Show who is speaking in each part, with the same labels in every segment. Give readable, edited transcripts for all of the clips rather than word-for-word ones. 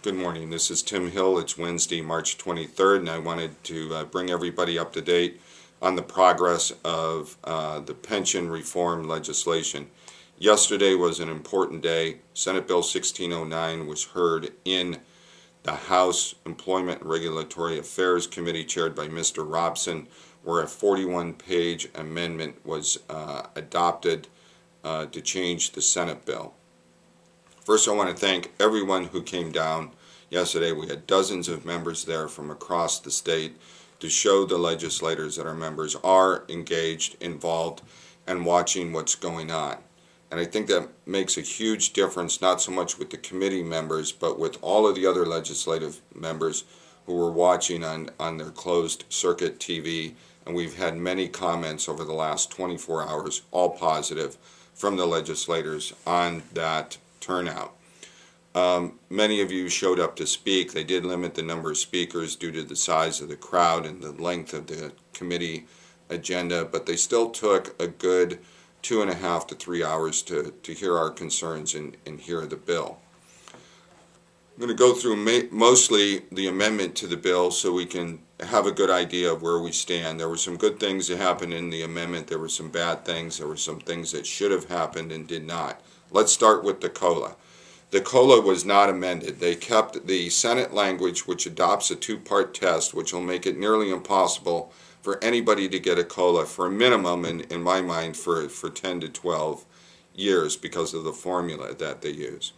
Speaker 1: Good morning. This is Tim Hill. It's Wednesday, March 23rd, and I wanted to bring everybody up to date on the progress of the pension reform legislation. Yesterday was an important day. Senate Bill 1609 was heard in the House Employment and Regulatory Affairs Committee chaired by Mr. Robson, where a 41-page amendment was adopted to change the Senate bill. First, I want to thank everyone who came down yesterday. We had dozens of members there from across the state to show the legislators that our members are engaged, involved, and watching what's going on. And I think that makes a huge difference, not so much with the committee members, but with all of the other legislative members who were watching on their closed circuit TV. And we've had many comments over the last 24 hours, all positive, from the legislators on that turnout. Many of you showed up to speak. They did limit the number of speakers due to the size of the crowd and the length of the committee agenda, but they still took a good 2.5 to 3 hours to hear our concerns and hear the bill. I'm going to go through mostly the amendment to the bill so we can have a good idea of where we stand. There were some good things that happened in the amendment. There were some bad things. There were some things that should have happened and did not. Let's start with the COLA. The COLA was not amended. They kept the Senate language, which adopts a two-part test, which will make it nearly impossible for anybody to get a COLA for a minimum, in my mind, for 10 to 12 years because of the formula that they use.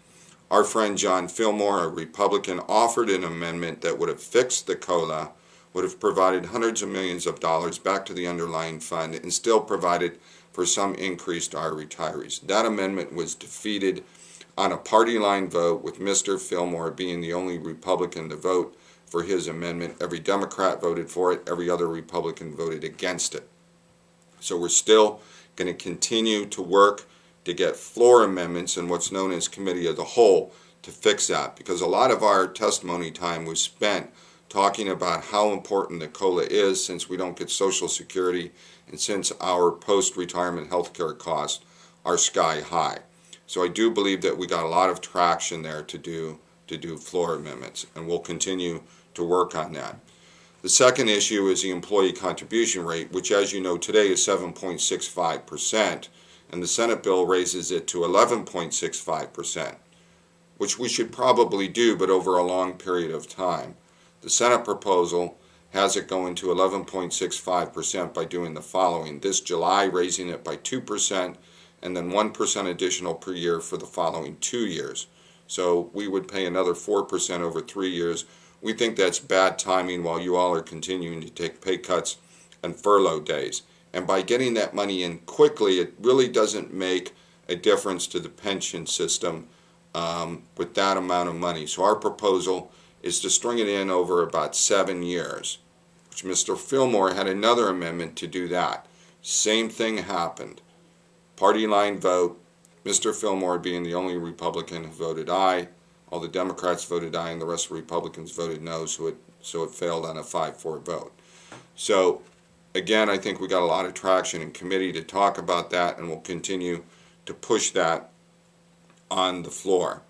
Speaker 1: Our friend John Fillmore, a Republican, offered an amendment that would have fixed the COLA, would have provided hundreds of millions of dollars back to the underlying fund, and still provided for some increase to our retirees. That amendment was defeated on a party line vote, with Mr. Fillmore being the only Republican to vote for his amendment. Every Democrat voted for it. Every other Republican voted against it. So we're still going to continue to work to get floor amendments and what's known as committee of the whole to fix that, because a lot of our testimony time was spent talking about how important the COLA is, since we don't get Social Security and since our post-retirement health care costs are sky high. So I do believe that we got a lot of traction there to do floor amendments, and we'll continue to work on that. The second issue is the employee contribution rate, which, as you know, today is 7.65%, and the Senate bill raises it to 11.65%, which we should probably do, but over a long period of time. The Senate proposal has it going to 11.65% by doing the following: this July raising it by 2%, and then 1% additional per year for the following 2 years. So we would pay another 4% over 3 years. We think that's bad timing while you all are continuing to take pay cuts and furlough days. And by getting that money in quickly, it really doesn't make a difference to the pension system with that amount of money. So our proposal is to string it in over about 7 years, which Mr. Fillmore had another amendment to do that. Same thing happened. Party line vote, Mr. Fillmore being the only Republican who voted aye. All the Democrats voted aye and the rest of the Republicans voted no, so it failed on a 5-4 vote. So again, I think we got a lot of traction in committee to talk about that, and we'll continue to push that on the floor.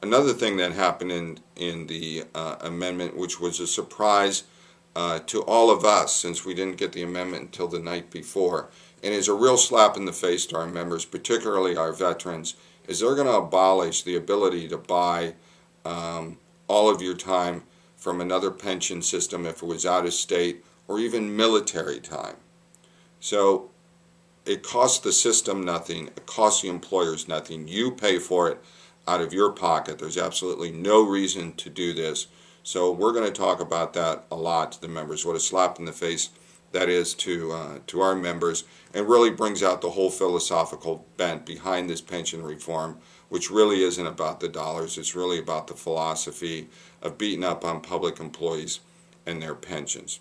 Speaker 1: Another thing that happened in the amendment, which was a surprise to all of us, since we didn't get the amendment until the night before, and is a real slap in the face to our members, particularly our veterans, is they're going to abolish the ability to buy all of your time from another pension system if it was out of state, or even military time. So it costs the system nothing. It costs the employers nothing. You pay for it out of your pocket. There's absolutely no reason to do this. So we're going to talk about that a lot to the members, what a slap in the face that is to our members, and really brings out the whole philosophical bent behind this pension reform, which really isn't about the dollars. It's really about the philosophy of beating up on public employees and their pensions.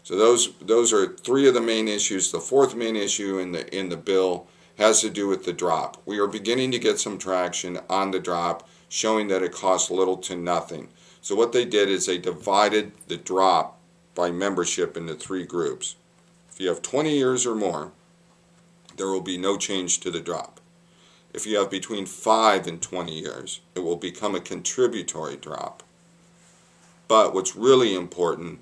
Speaker 1: So those are three of the main issues. The fourth main issue in the bill has to do with the drop. We are beginning to get some traction on the drop, showing that it costs little to nothing. So what they did is they divided the drop by membership into 3 groups. If you have 20 years or more, there will be no change to the drop. If you have between 5 and 20 years, it will become a contributory drop. But what's really important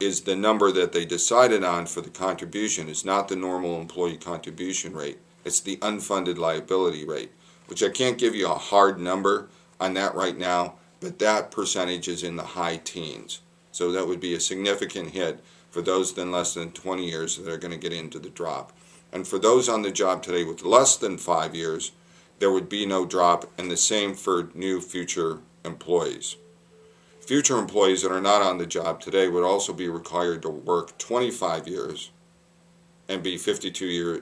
Speaker 1: is the number that they decided on for the contribution is not the normal employee contribution rate. It's the unfunded liability rate, which I can't give you a hard number on that right now, but that percentage is in the high teens. So that would be a significant hit for those than less than 20 years that are going to get into the drop. And for those on the job today with less than 5 years, there would be no drop, and the same for new future employees. Future employees that are not on the job today would also be required to work 25 years and be 52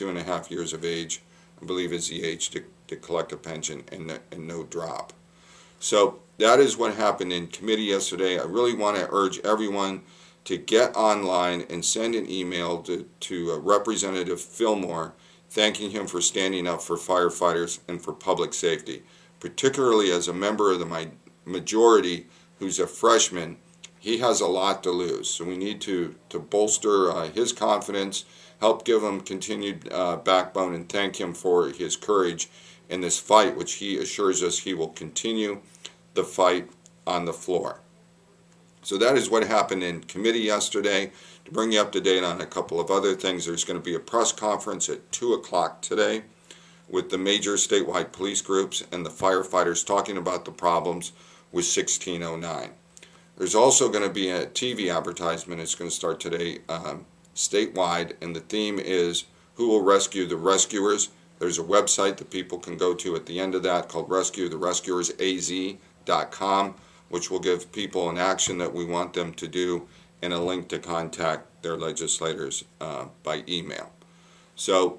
Speaker 1: and a half years of age, I believe is the age to collect a pension, and no drop. So that is what happened in committee yesterday. I really want to urge everyone to get online and send an email to Representative Fillmore thanking him for standing up for firefighters and for public safety, particularly as a member of the majority who's a freshman. He has a lot to lose, so we need to bolster his confidence, help give him continued backbone, and thank him for his courage in this fight, which he assures us he will continue the fight on the floor. So that is what happened in committee yesterday. To bring you up to date on a couple of other things, there's going to be a press conference at 2 o'clock today with the major statewide police groups and the firefighters talking about the problems with 1609. There's also going to be a TV advertisement. It's going to start today statewide, and the theme is Who Will Rescue the Rescuers? There's a website that people can go to at the end of that called rescuetherescuersaz.com, which will give people an action that we want them to do and a link to contact their legislators by email. So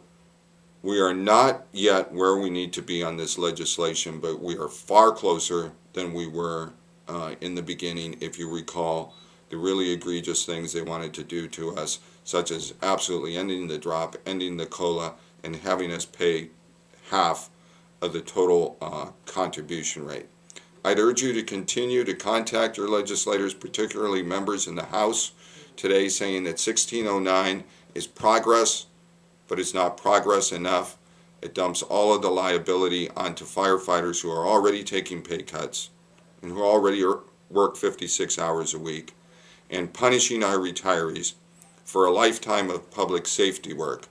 Speaker 1: we are not yet where we need to be on this legislation, but we are far closer than we were in the beginning. If you recall the really egregious things they wanted to do to us, such as absolutely ending the drop, ending the COLA, and having us pay half of the total contribution rate. I'd urge you to continue to contact your legislators, particularly members in the House, today saying that 1609 is progress, but it's not progress enough. It dumps all of the liability onto firefighters who are already taking pay cuts and who already work 56 hours a week, and punishing our retirees for a lifetime of public safety work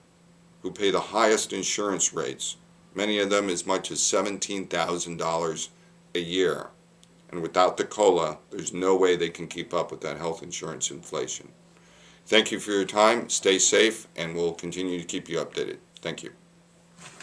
Speaker 1: who pay the highest insurance rates, many of them as much as $17,000 a year. And without the COLA, there's no way they can keep up with that health insurance inflation. Thank you for your time. Stay safe, and we'll continue to keep you updated. Thank you.